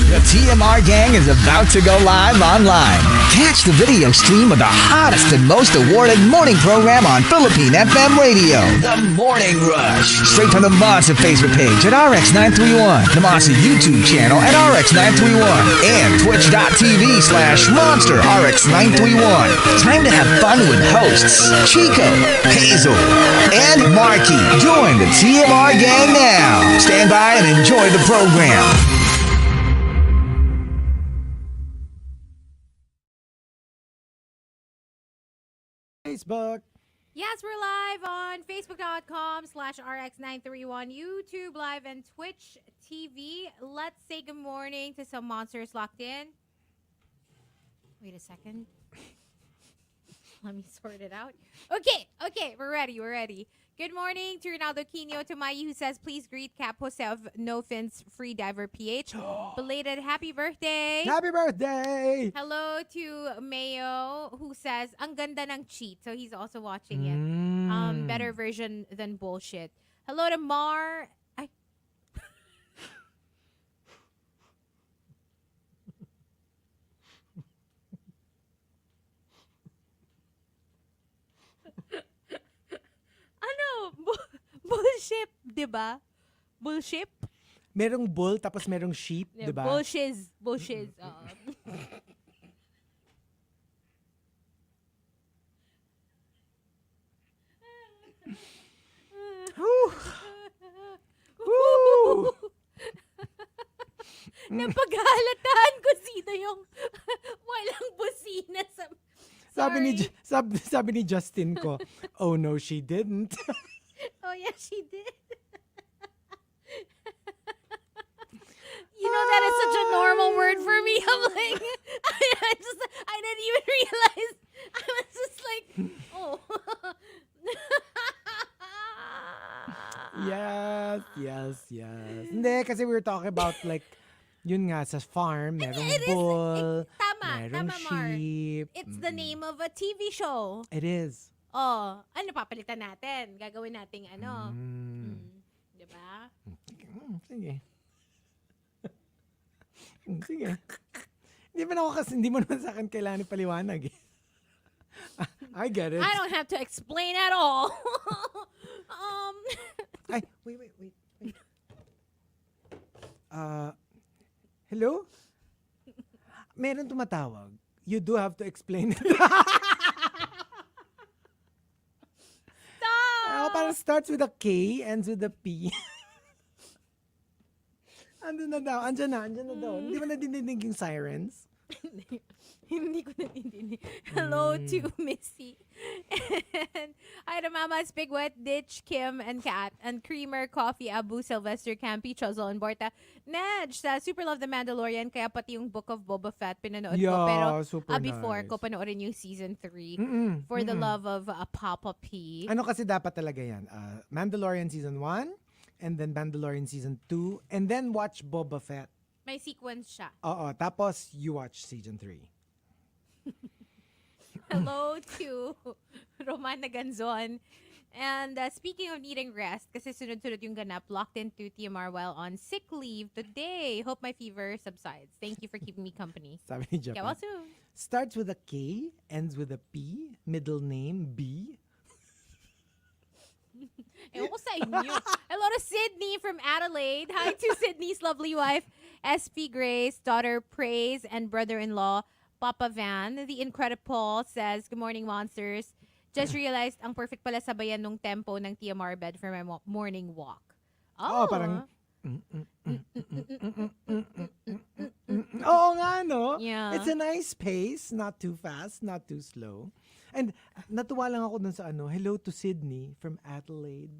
The TMR gang is about to go live online. Catch the video stream of the hottest and most awarded morning program on Philippine FM radio. The Morning Rush. Straight from the Monster Facebook page at RX931. The Monster YouTube channel at RX931. And Twitch.tv/Monster RX931. Time to have fun with hosts Chico, Hazel, and Marky. Join the TMR gang now. Stand by and enjoy the program. Facebook. Yes, we're live on Facebook.com/RX931, YouTube Live, and Twitch TV. Let's say good morning to some monsters locked in. Wait a second. Let me sort it out. Okay, we're ready. Good morning to Ronaldo Quino, to Mai, who says, please greet Cap Jose of No Fins Free Diver PH. Belated happy birthday. Happy birthday! Hello to Mayo, who says, ang ganda ng cheat. So he's also watching it. Better version than bullshit. Hello to Mar. Bullshit, diba? Bullshit? Merong bull, tapos merong sheep, Yeah, diba? Bullshiz. Napaghalataan ko sino yung walang busina sa... Sabi ni Justin ko, oh no, she didn't. Oh yeah, she did. You know, that is such a normal word for me. I'm like, I didn't even realize. I was just like, oh. Yes. Hindi, kasi we were talking about like, yun nga, sa farm, merong bull, merong sheep. It's the name of a TV show. It is. Oh, ano papalitan natin? Gagawin nating ano? Diba? Sige. Sige. Hindi mo naman sa akin kailangan ipaliwanag eh. I get it. I don't have to explain at all. Ay, wait. Hello? Meron tumatawag. You do have to explain it. Parang starts with a K, ends with a P. Andyan na daw. Hindi mo nadidinig yung sirens? Hindi ko natindinig. Hello to Missy. And hi to Mama's Big Wet, Ditch, Kim, and Kat. And Creamer, Coffee, Abu, Sylvester, Campy, Chuzzel, and Borta. Nedge, super love The Mandalorian, kaya pati yung Book of Boba Fett pinanood ko. Pero before ko panoorin yung season 3 for the love of Papa P. Ano kasi dapat talaga yan? Mandalorian season 1, and then Mandalorian season 2, and then watch Boba Fett. May sequence siya. Oo, tapos you watch season 3. Hello to Romana Ganzon. And speaking of needing rest, kasi sunod-sunod yung ganap, locked into TMR while on sick leave today. Hope my fever subsides. Thank you for keeping me company. Sabi ni Japan. Get well soon. Starts with a K, ends with a P, middle name B. Ewan ko sa inyo. Hello to Sydney from Adelaide. Hi to Sydney's lovely wife, SP Grace, daughter Praise, and brother-in-law, Papa Van. The Incredible says, good morning, monsters. Just realized ang perfect pala sabayan nung tempo ng TMR bed for my morning walk. Oh, parang... Oo nga, no? Yeah. It's a nice pace. Not too fast, not too slow. And natuwa lang ako dun sa hello to Sydney from Adelaide.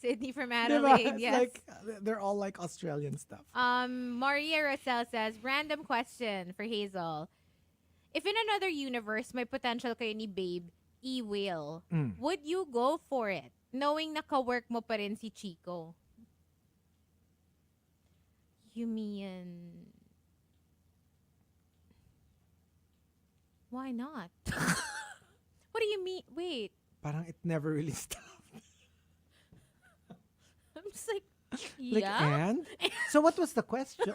Sydney from Adelaide, It's yes. like, they're all like Australian stuff. Maria Rosell says, random question for Hazel. If in another universe, may potential kayo ni Babe, E-Will, would you go for it? Knowing naka-work mo pa rin si Chico. You mean... Why not? What do you mean? Wait. Parang it never really stopped. I'm just like, Like, yeah? and? So what was the question?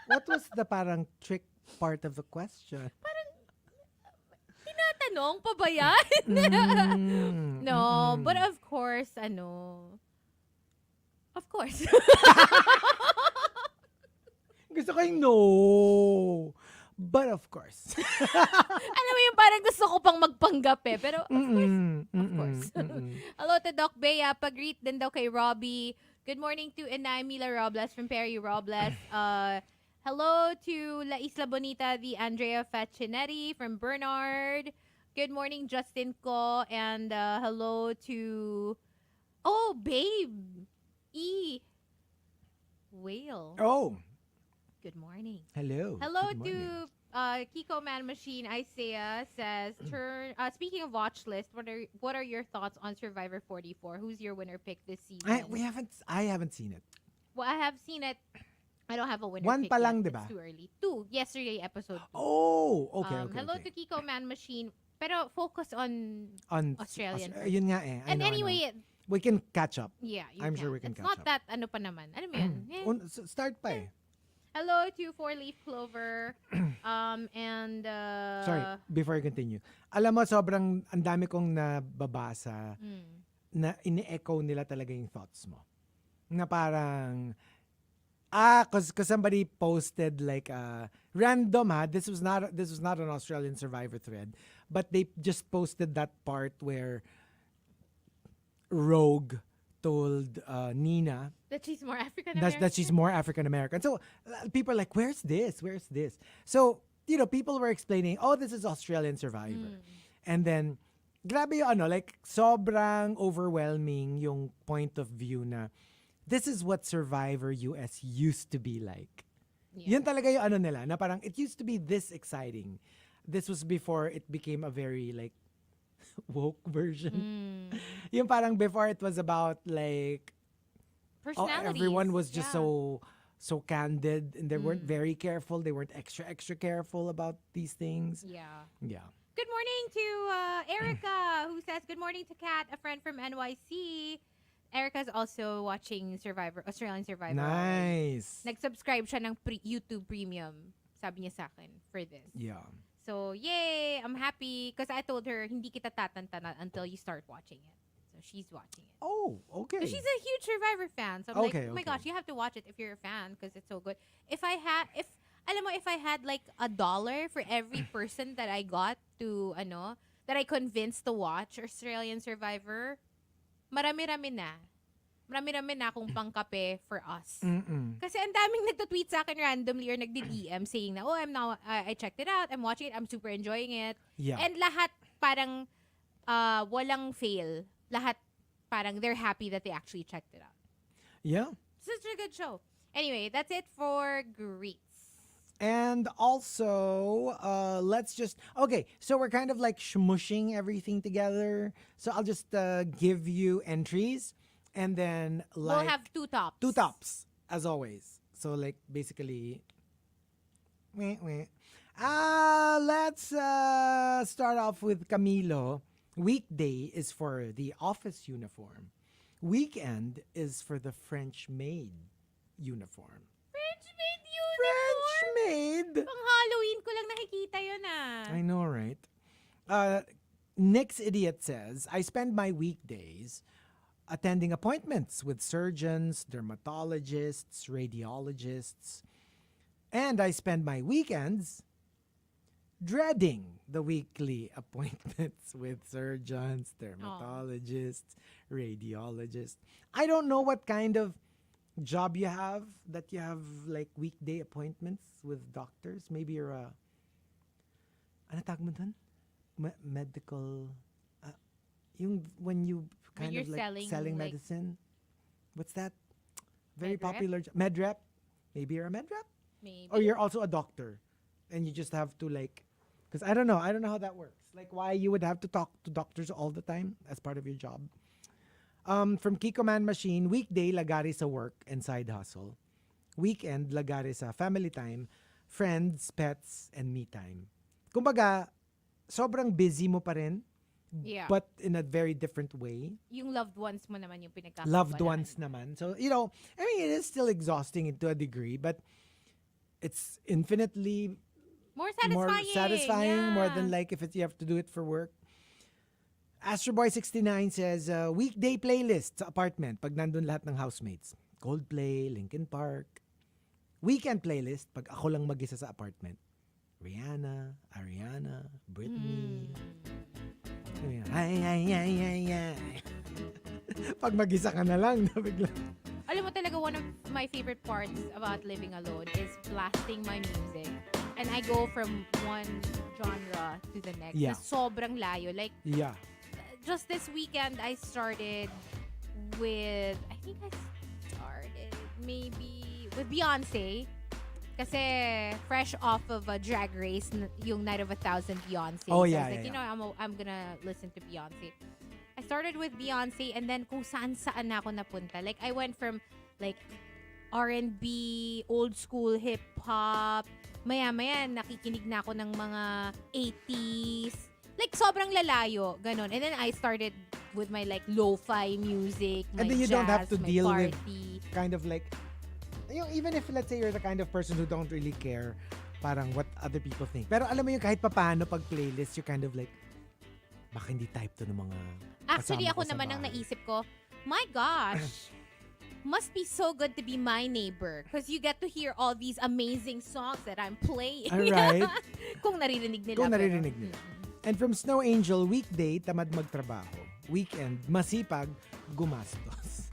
What was the parang trick part of the question. Tinatanong pa ba yan? No, but of course, of course. Gusto ko yung no. But of course. Alam mo yung parang gusto ko pang magpanggap eh. Pero of course. Hello to Doc Bea. Pag-greet din daw kay Robbie. Good morning to Inay Mila Robles from Perry Robles. Hello to La Isla Bonita, the Andrea Facinetti from Bernard. Good morning, Justin Ko. And hello to... Oh, babe. Whale. Oh. Good morning. Hello. Hello Good to morning. Kiko Man Machine. Isaiah says, speaking of watch list, what are your thoughts on Survivor 44? Who's your winner pick this season? I haven't seen it. Well, I have seen it. I don't have a winner One pick pa lang, yet. diba? It's too early. 2. Yesterday, episode 2. Oh, okay. Hello to Kiko Man Machine. Pero focus on Australian. Yun nga eh. I and know, anyway, we can catch up. yeah, I'm sure we can It's catch not up. that ano pa naman. Ano mo yan? Start pa eh. Hello to Four Leaf Clover. And Sorry, before I continue. Alam mo, sobrang ang dami kong nababasa na ini-echo nila talaga yung thoughts mo. Na parang, cause somebody posted like random this was not an Australian Survivor thread, but they just posted that part where Rogue told Nina that she's more African American. that she's more African American. So people are like, where's this? So, people were explaining, oh, this is Australian Survivor. And then, grabe yung like, sobrang overwhelming yung point of view na this is what Survivor US used to be like. Yeah. Yun talaga yung nila, na parang it used to be this exciting. This was before it became a very like woke version. Yung parang before it was about like everyone was just so candid and they weren't very careful. They weren't extra careful about these things. Yeah. Yeah. Good morning to Erica, who says, good morning to Kat, a friend from NYC. Erica's also watching Australian Survivor. Nice. Nag-subscribe siya ng YouTube Premium, sabi niya sa akin, for this. Yeah. So, yay! I'm happy because I told her, hindi kita tatantanan until you start watching it. So, she's watching it. Oh, okay. So, she's a huge Survivor fan. So, I'm like, oh my Okay. gosh, you have to watch it if you're a fan because it's so good. If I had like $1 for every person that I got to, that I convinced to watch Australian Survivor, marami-rami na akong pangkape for us. Kasi ang daming nagtutweet sa akin randomly or nagdi-DM saying na, I checked it out, I'm watching it, I'm super enjoying it. Yeah. And lahat parang walang fail. Lahat parang they're happy that they actually checked it out. Yeah. It's such a good show. Anyway, that's it for greets. And also, so we're kind of like smushing everything together. So I'll just give you entries and then like... We'll have 2 tops. 2 tops, as always. So like basically... let's start off with Camilo. Weekday is for the office uniform. Weekend is for the French maid uniform. French-made uniform? French maid? Pang Halloween ko lang nakikita yun I know, right? Nick's Idiot says, I spend my weekdays attending appointments with surgeons, dermatologists, radiologists, and I spend my weekends dreading the weekly appointments with surgeons, dermatologists, radiologists. I don't know what kind of job you have that you have like weekday appointments with doctors. Maybe you're a ano tawag mo dun? Medical yung when you kind you're of like selling like, medicine. What's that? Very med rep? popular med rep. Maybe you're a med rep? Maybe. Or you're also a doctor and you just have to like, because I don't know how that works. Like why you would have to talk to doctors all the time as part of your job. From Kiko Man Machine, weekday lagari sa work and side hustle. Weekend lagari sa family time, friends, pets, and me time. Kumbaga, sobrang busy mo pa rin, Yeah. but in a very different way. Yung loved ones mo naman yung pinagkakabalaan. Loved ones naman. So, I mean, it is still exhausting to a degree, but it's infinitely More more satisfying. satisfying, Yeah. more than like if you have to do it for work. Astroboy69 says, weekday playlist sa apartment pag nandun lahat ng housemates. Coldplay, Linkin Park. Weekend playlist pag ako lang mag-isa sa apartment. Rihanna, Ariana, Britney. Ay, ay, ay, ay, ay. Pag mag-isa ka na lang, bigla. Alam mo talaga, one of my favorite parts about living alone is blasting my music. And I go from one genre to the next. Yeah. Na sobrang layo. Like, Yeah. just this weekend, I started with, I think I started maybe with Beyonce. Kasi fresh off of a Drag Race, yung Night of 1,000 Beyonce. Oh, So yeah, I was like, yeah, you know, I'm gonna listen to Beyonce. I started with Beyonce and then kung saan-saan na ako napunta. Like, I went from like R&B, old school hip-hop. Maya-maya, nakikinig na ako ng mga 80s. Like, sobrang lalayo. Ganon. And then I started with my like lo-fi music, my And then you jazz, don't have to my deal with party. kind of like, even if let's say you're the kind of person who don't really care parang what other people think. Pero alam mo yung kahit papaano pag playlist, you're kind of like, baka hindi type to ng mga Actually, kasama ako ko sa naman ang bahay. naisip ko, my gosh, must be so good to be my neighbor because you get to hear all these amazing songs that I'm playing. Alright. Kung naririnig nila. Kung pero- naririnig nila. And from Snow Angel, weekday, tamad magtrabaho. Weekend, masipag, gumastos.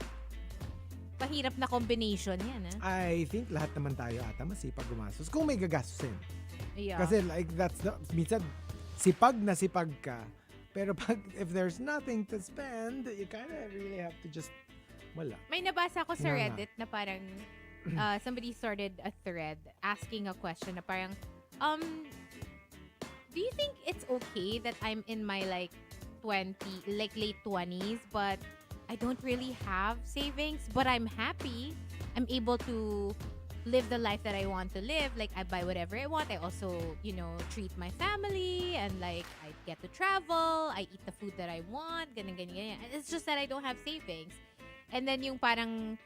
Pahirap na combination yan, I think lahat naman tayo ata masipag gumastos. Kung may gagastusin. Yeah. Kasi like that's the, minsan, sipag na sipag ka. Pero pag, if there's nothing to spend, you kind of really have to just, wala. May nabasa ko sa Nga nga. Reddit na parang somebody started a thread asking a question na parang, do you think it's okay that I'm in my like late 20s, but I don't really have savings, but I'm happy. I'm able to live the life that I want to live. Like, I buy whatever I want. I also, treat my family and like, I get to travel. I eat the food that I want. Ganyan, ganyan, ganyan. It's just that I don't have savings. And then yung parang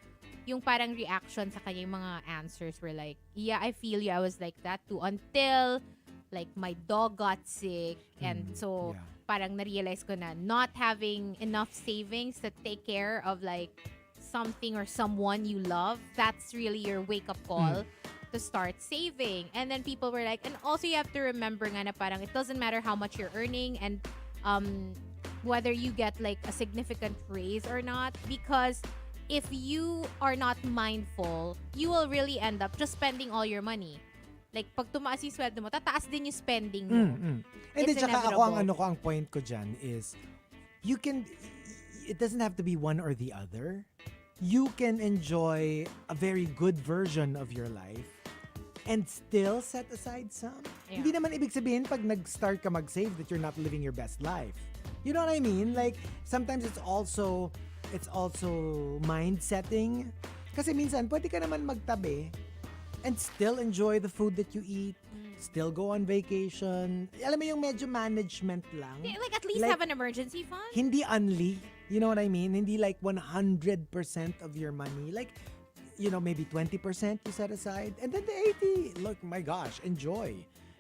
reaction sa kanya, yung mga answers were like, yeah, I feel you. I was like that too until like my dog got sick. And so yeah. parang na-realize ko na not having enough savings to take care of like something or someone you love, that's really your wake-up call to start saving. And then people were like, and also you have to remember nga na parang it doesn't matter how much you're earning and whether you get like a significant raise or not, because if you are not mindful, you will really end up just spending all your money. Like, pag tumaas yung sweldo mo, tataas din yung spending mo. And then It's tsaka ako inevitable. ang point ko dyan is, it doesn't have to be one or the other. You can enjoy a very good version of your life and still set aside some. Yeah. Hindi naman ibig sabihin pag nag-start ka mag-save that you're not living your best life. You know what I mean? Like, sometimes it's also mind setting. Kasi minsan, pwede ka naman magtabi and still enjoy the food that you eat, still go on vacation. Alam mo yung medyo management lang. Yeah, like, at least Like, have an emergency fund. Hindi unli. You know what I mean? Hindi like 100% of your money. Like, maybe 20% you set aside. And then the 80, look, my gosh, enjoy.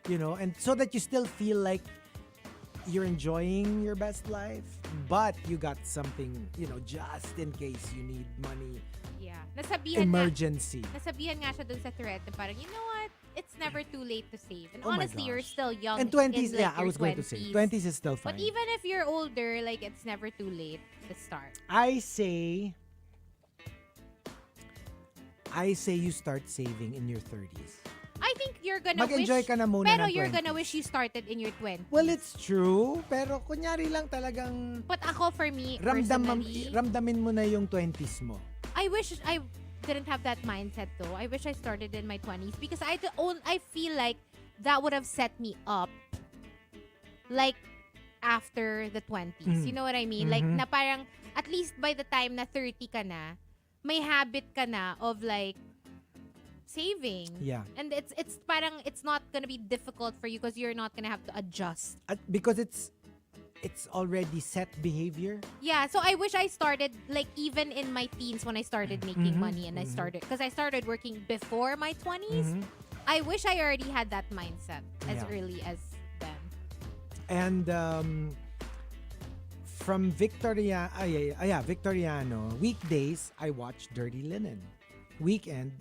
And so that you still feel like you're enjoying your best life, but you got something, just in case you need money. Yeah. Nasabihan Emergency. nga siya dun sa thread na parang, you know what? It's never too late to save. And Oh my honestly, you're gosh. still young. And 20s, in, like, yeah, I your was going to say, 20s. 20s is still fine. But even if you're older, like, it's never too late to start. I say you start saving in your 30s. I think you're gonna Mag-enjoy wish... ka na muna Pero ng you're 20s. gonna wish you started in your 20s. Well, it's true, pero kunyari lang talagang But ako, for me, personally, ramdamin mo na yung 20s mo. I wish I didn't have that mindset though. I wish I started in my 20s because I feel like that would have set me up like after the 20s. You know what I mean? Like, na parang at least by the time na 30 ka na, may habit ka na of like saving. Yeah. And it's parang it's not gonna be difficult for you because you're not gonna have to adjust. Because it's already set behavior. Yeah, so I wish I started like even in my teens when I started making money and I started working before my 20s. I wish I already had that mindset as Yeah. early as then. And from Victoriano, weekdays, I watch Dirty Linen. Weekend,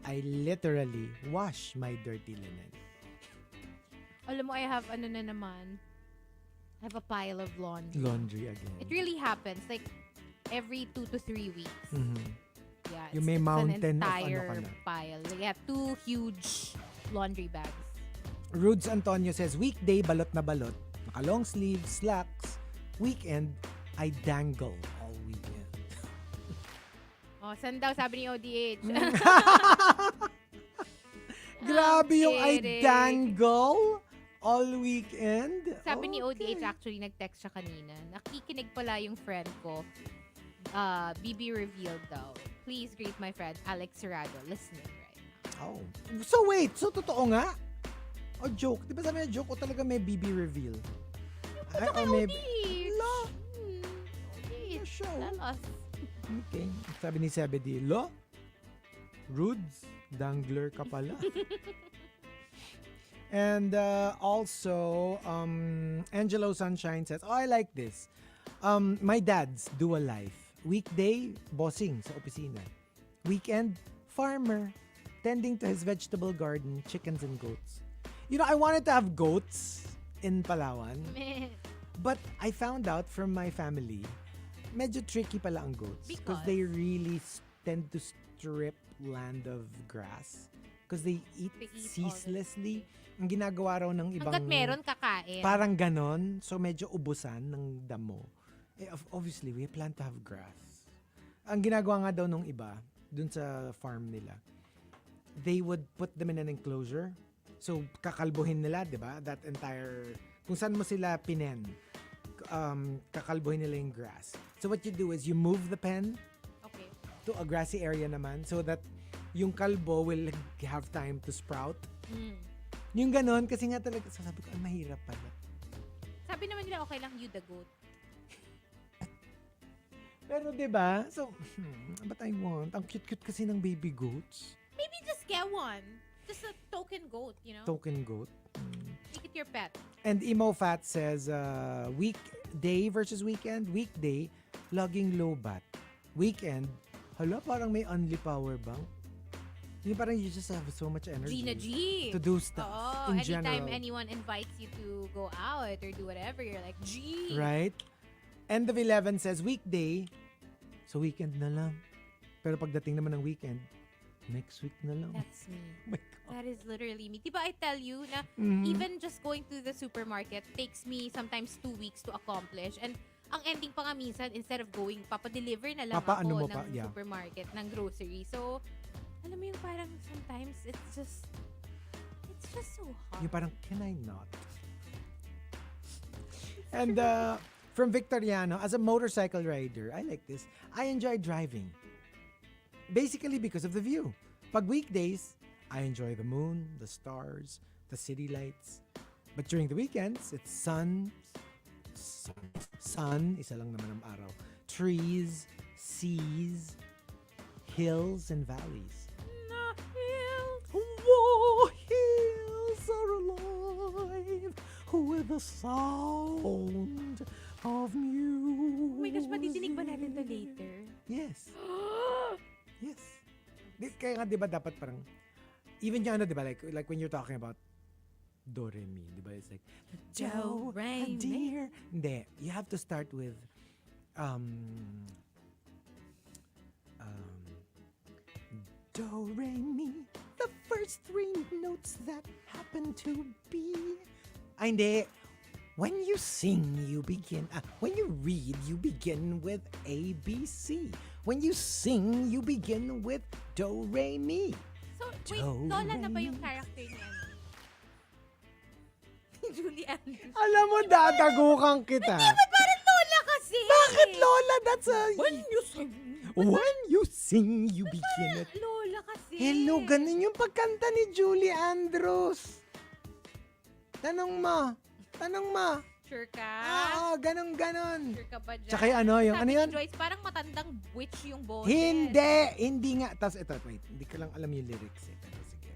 I literally wash my dirty linen. Alam mo, I have ano na naman. I have a pile of laundry. Laundry again. It really happens. Like, every 2 to 3 weeks. Mhm. Yeah, Yung may it's mountain an of ano entire ka na. pile. Like, I have 2 huge laundry bags. Rudes Antonio says, weekday, balot na balot. Naka long sleeve, slacks. Weekend, I dangle all weekend. Oh, saan daw? Sabi ni ODH. Grabe yung I kidding. dangle all weekend. Sabi ni Okay. ODH, actually, nag-text siya kanina. Nakikinig pala yung friend ko. BB revealed daw. Please greet my friend, Alex Serrado, listening right now. Oh. So wait, so totoo nga? O joke? Di ba sabi niya joke o talaga may BB reveal? Ay, or maybe... Lo! ODH, show. tell us. Okay. Sabi ni Sebedi, lo? Rudes? Dangler ka pala. And also, Angelo Sunshine says, oh, I like this. My dad's dual life. Weekday, bossing sa opisina. Weekend, farmer, tending to his vegetable garden, chickens and goats. You know, I wanted to have goats in Palawan, but I found out from my family, medyo tricky pala ang goats because Because? they really tend to strip land of grass because they eat They eat ceaselessly. Ang ginagawa raw ng ibang... Hanggat meron, kakain. Parang ganon. So, medyo ubusan ng damo. Eh, obviously, we plan to have grass. Ang ginagawa nga daw nung iba, dun sa farm nila, they would put them in an enclosure. So, kakalbuhin nila, di ba? That entire... Kung saan mo sila pinen, kakalbuhin nila yung grass. So, what you do is you move the pen Okay. to a grassy area naman so that yung kalbo will have time to sprout. Mm. Yung ganon, kasi nga talaga, sabi ko, mahirap pala. Sabi naman nila, okay lang you the goat. Pero 'di ba? So, but I want. Ang cute-cute kasi ng baby goats. Maybe just get one. Just a token goat, you know? Token goat. Make it your pet. And Emo Fat says, weekday versus weekend. Weekday, logging low bat. Weekend, hala, parang may only power bank. Yung parang you just have so much energy G na G. to do stuff Oo, in anytime general. anyone invites you to go out or do whatever, you're like, G. Right? End of 11 says, weekday, so weekend na lang. Pero pagdating naman ng weekend, next week na lang. That's me. Oh my God. That is literally me. Diba I tell you na Mhm. even just going to the supermarket takes me sometimes 2 weeks to accomplish. And ang ending pa nga minsan, instead of going, papadeliver na lang Papaano mo ako ng pa? Yeah. supermarket, ng grocery. So, alam mo yung parang sometimes it's just so hard. Yung parang, can I not? And from Victoriano, as a motorcycle rider, I like this. I enjoy driving. Basically because of the view. Pag weekdays, I enjoy the moon, the stars, the city lights. But during the weekends, it's sun, isa lang naman ang araw. Trees, seas, hills, and valleys. Na hills. Whoa, hills are alive with the sound of music. Oh my gosh, matidinig ba natin to later? Yes. Yes. Kaya nga, di ba, dapat parang, even yung ano, di ba, like when you're talking about do, re, mi, di ba, it's like, Do, re, mi. dear. Hindi, you have to start with, do, re, mi, the first 3 notes that happen to be. Ay, hindi. When you sing, you begin, when you read, you begin with A, B, C. When you sing, you begin with do, re, mi. So, wait, Do, Lola na ba re, yung mi. character niya? Julie Andrews. Alam mo, dadagukan kita. Ba't parang Lola kasi? Bakit, Lola? That's a... When you sing. When you sing, you begin it. Lola kasi. Hello, ganun yung pagkanta ni Julie Andrews. Tanong mo. Sure ka? Oo, ganon. Sure ka ba dyan? Tsaka yung ano, yung Sabi ano ni yun? Joyce, parang matandang witch yung boses. Hindi nga. Tapos ito, wait, hindi ko lang alam yung lyrics eh. Pero sige,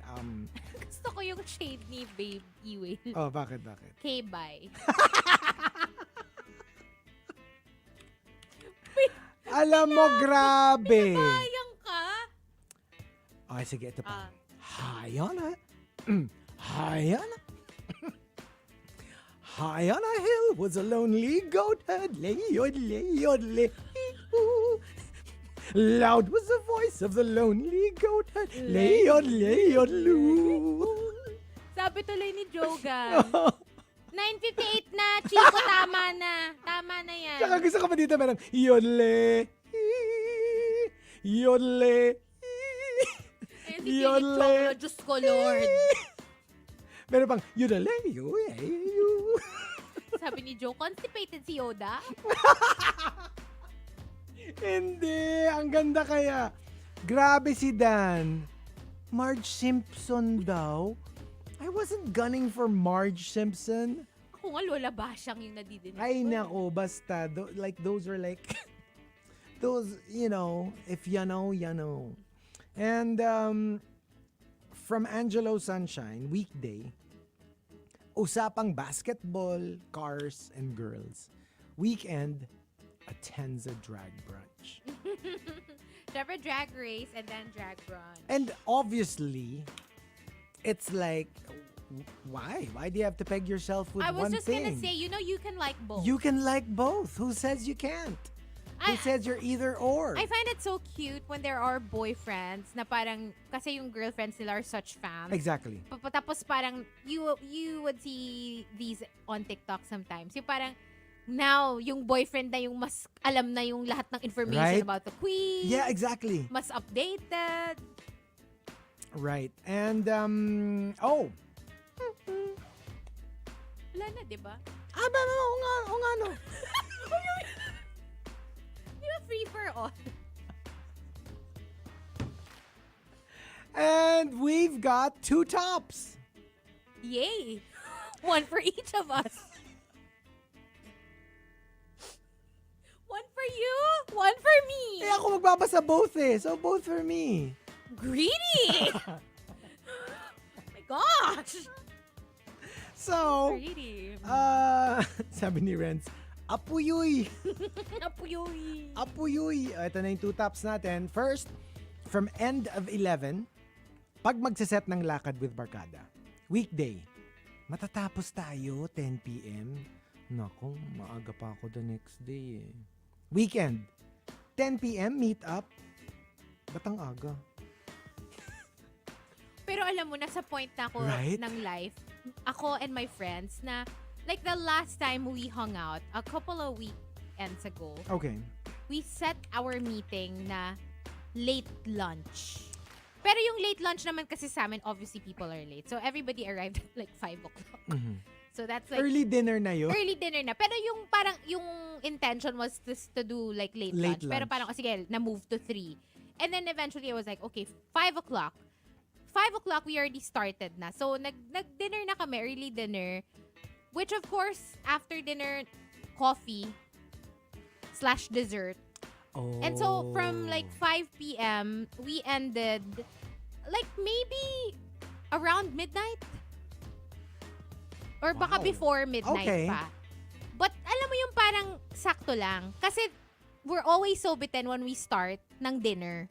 Gusto ko yung shade ni Babe Ewing. Oh, bakit? K-bye. Alam mo, grabe. Sayang ka. Okay, sige, ito pa. Ah. Hayana. Hayana. High on a hill was a lonely goat herd. Lay-yod-lay-yod-lay. Loud was the voice of the lonely goat herd. Lay-yod-lay-yod-loo. Sabi tuloy ni Jogan. 9:58 na. Chico, tama na. Tama na yan. Tsaka gusto ko pa dito meron, yodle, yodle, Ayun si Philip Choclo. Diyos ko, Lord. meron pang, yodle, Sabi ni Joe, constipated si Yoda. Hindi, ang ganda kaya. Grabe si Dan. Marge Simpson daw. I wasn't gunning for Marge Simpson. Ako nga, Lola Basyang yung nadidinig. Ay nako, basta. Like, those are like, those, you know, if you know, you know. And from Angelo Sunshine, Weekday, usapang basketball, cars, and girls. Weekend, attends a drag brunch. Never drag race and then drag brunch. And obviously, it's like, why? Why do you have to peg yourself with I one was just thing? gonna say, you know, you can like both. You can like both. Who says you can't? Who says you're either or? I find it so cute when there are boyfriends na parang, kasi yung girlfriends nila are such fans. Exactly. Tapos parang, you would see these on TikTok sometimes. Yung parang, now, yung boyfriend na yung mas alam na yung lahat ng information Right? about the queen. Yeah, exactly. Mas updated. Right. And, Wala na, di ba? oo nga, no. Di ba free for all? And we've got 2 tops. Yay! One for each of us. One for you, one for me. Eh, ako magbabasa both eh. So, both for me. Greedy! Oh my gosh! So, Greedy. sabi ni Renz, Apuyuy. Napuyoy. Apuyuy. Ito na yung 2 tops natin. First, from end of 11, pag magsiset ng lakad with Barkada. Weekday, matatapos tayo 10 p.m. Naku, maaga pa ako the next day eh. Weekend, 10 p.m. meet up. Ba't ang aga? Pero alam mo, nasa point na ako Right? ng life, ako and my friends, na like the last time we hung out, a couple of weekends ago, Okay. we set our meeting na late lunch. Pero yung late lunch naman kasi sa amin, obviously people are late. So everybody arrived at like 5 o'clock. Mhm. So that's like Early dinner na yun. early dinner na. Pero yung parang, yung intention was to do like late Late lunch. Pero lunch. parang, sige, na-move to 3. And then eventually I was like, okay, 5 o'clock. 5 o'clock, we already started na. So nag-dinner na kami, early dinner. Which of course, after dinner, coffee / dessert. Oh. And so from like 5 p.m., we ended like maybe around midnight. Or baka Wow. before midnight Okay. pa. But alam mo yung parang sakto lang. Kasi we're always so bitten when we start ng dinner.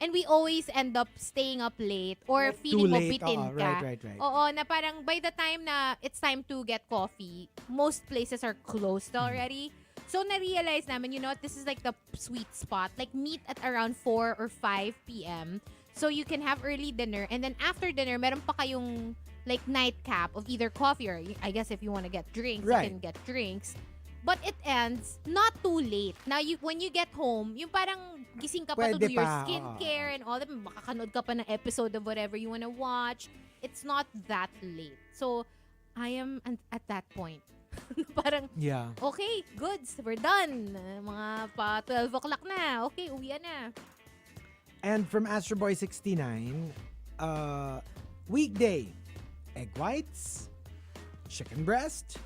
And we always end up staying up late or Like, feeling too mo late. bitin Oo, ka. right. Oo, na parang by the time na it's time to get coffee, most places are closed already. So, na-realize namin, you know what, this is like the sweet spot. Like, meet at around 4 or 5 p.m. So, you can have early dinner. And then, after dinner, meron pa kayong like nightcap of either coffee or I guess if you want to get drinks, Right. you can get drinks. But it ends not too late. Now, when you get home, yung parang gising ka pa to Pwede do your pa, skincare and all that. Makakanood ka pa ng episode of whatever you wanna watch. It's not that late. So, I am at that point. Parang, Yeah. okay, goods, we're done. Mga pa 12 o'clock na. Okay, uwian na. And from Astroboy69, weekday, egg whites, chicken breast,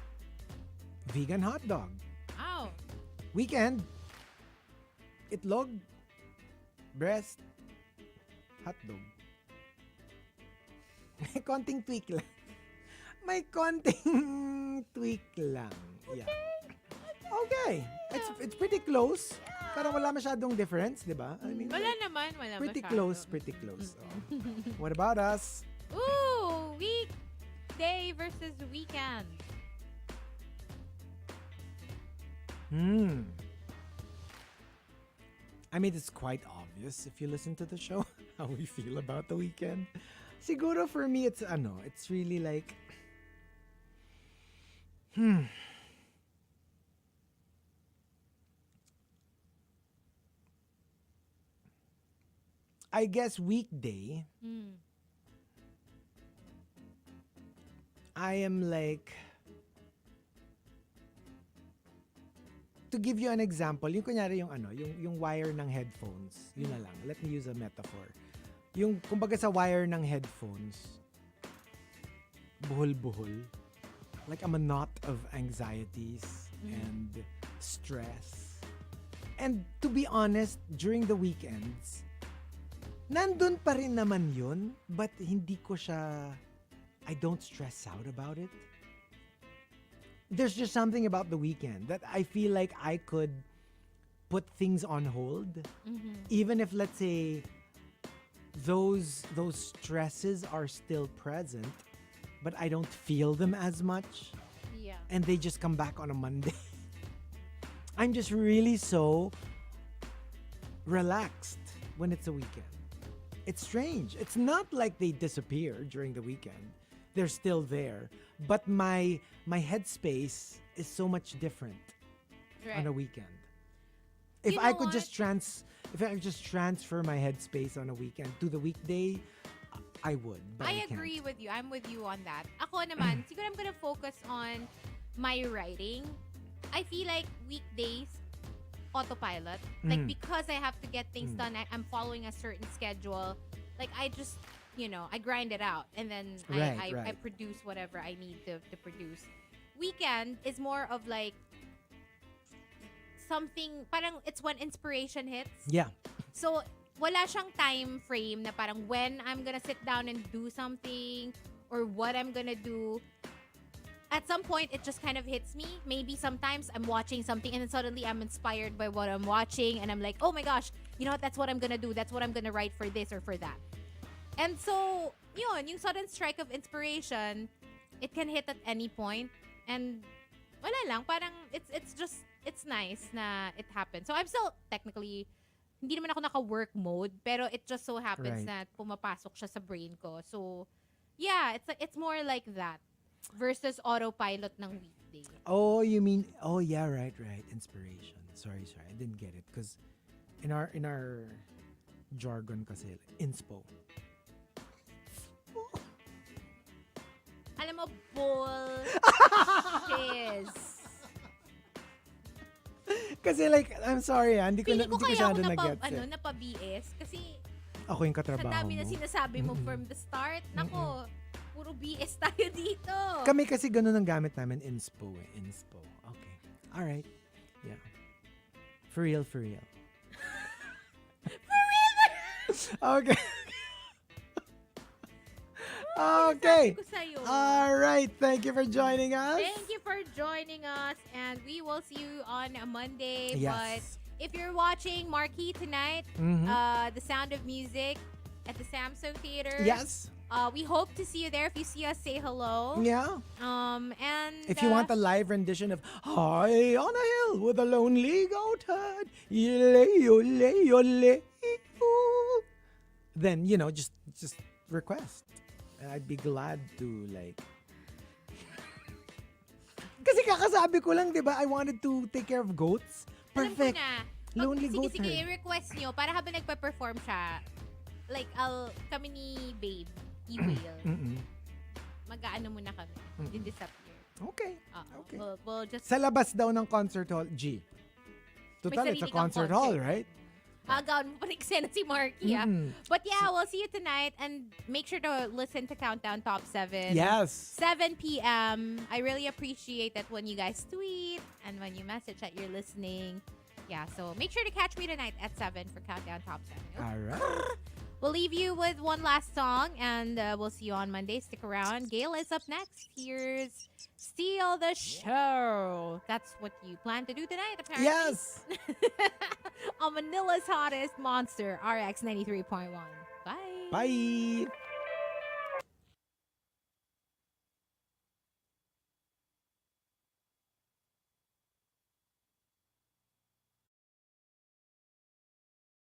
vegan hot dog. Wow. Weekend, itlog, breast, hot dog. May konting tweak lang. May konting tweak lang. Yeah. Okay. It's pretty close. Parang wala masyadong difference, di ba? I mean, Wala naman, wala pretty masyado. close, pretty close. Oh. What about us? Ooh, weekday versus weekend. I mean, it's quite obvious if you listen to the show how we feel about the weekend. Siguro for me, it's really like, I guess weekday, I am like, to give you an example, yung kunyari yung wire ng headphones, yun na lang. Let me use a metaphor. Yung, kumbaga sa wire ng headphones, buhol-buhol. Like I'm a knot of anxieties and stress. And to be honest, during the weekends, nandun pa rin naman yun, but hindi ko siya, I don't stress out about it. There's just something about the weekend that I feel like I could put things on hold. Even if, let's say, those stresses are still present, but I don't feel them as much. Yeah. And they just come back on a Monday. I'm just really so relaxed when it's a weekend. It's strange. It's not like they disappear during the weekend. They're still there. But my headspace is so much different on a weekend. If You I know could what? if I could just transfer my headspace on a weekend to the weekday, I would. But I agree can't. with you. I'm with you on that. Ako naman, siguro I'm gonna focus on my writing. I feel like weekdays, autopilot. Like, because I have to get things done, I'm following a certain schedule. Like, I just, I grind it out. And then I produce whatever I need to produce. Weekend is more of like, something, parang it's when inspiration hits. Yeah. So, wala siyang time frame na parang when I'm gonna sit down and do something or what I'm gonna do. At some point, it just kind of hits me. Maybe sometimes I'm watching something and then suddenly I'm inspired by what I'm watching and I'm like, oh my gosh, you know what? That's what I'm gonna do. That's what I'm gonna write for this or for that. And so, yun, yung sudden strike of inspiration, it can hit at any point. And wala lang, parang it's nice na it happens. So I'm still technically, hindi naman ako naka-work mode, pero it just so happens na pumapasok siya sa brain ko. So, yeah, it's more like that versus autopilot ng weekday. Oh, you mean? Oh, yeah, right. Inspiration. Sorry, I didn't get it because in our jargon kasi inspo. Alam mo, bull. Kasi like, I'm sorry, hindi ko Feeling ko kaya ako na-gets. napa-BS kasi Ako yung katrabaho sa dami na mo. sinasabi mo from the start. Nako, puro BS tayo dito. Kami kasi ganun ang gamit namin, inspo. Okay. Alright. Yeah. For real. For real? Okay. Okay. Sabi ko sa'yo. Alright. Thank you for joining us. Thank you for joining us, and we will see you on a Monday. Yes. But if you're watching Marquee tonight, The Sound of Music at the Samsung Theater. Yes. We hope to see you there. If you see us, say hello. Yeah. And If you want a live rendition of High on a Hill with a Lonely Goatherd, yole, then, just request. And I'd be glad to, like... Kasi kakasabi ko lang, di ba? I wanted to take care of goats. Perfect. Alam ko na. Lonely Sige, Goatherd. i-request nyo para habang nagpa-perform siya, like, kami ni Babe, e-whale, mag-aano muna kami. Di-disappear. Okay. Okay. We'll just... Sa labas daw ng concert hall, G. Total, May it's a sarili kang concert concert. hall, right? Gawin mo pa rin eksena si Marky, But yeah, we'll see you tonight and make sure to listen to Countdown Top 7. Yes. 7 p.m. I really appreciate that when you guys tweet and when you message that you're listening. Yeah, so make sure to catch me tonight at 7 for Countdown Top 7. All right. We'll leave you with one last song, and we'll see you on Monday. Stick around. Gail is up next. Here's Steal the Show. That's what you plan to do tonight, apparently. Yes. On Manila's hottest Monster RX93.1. Bye. Bye.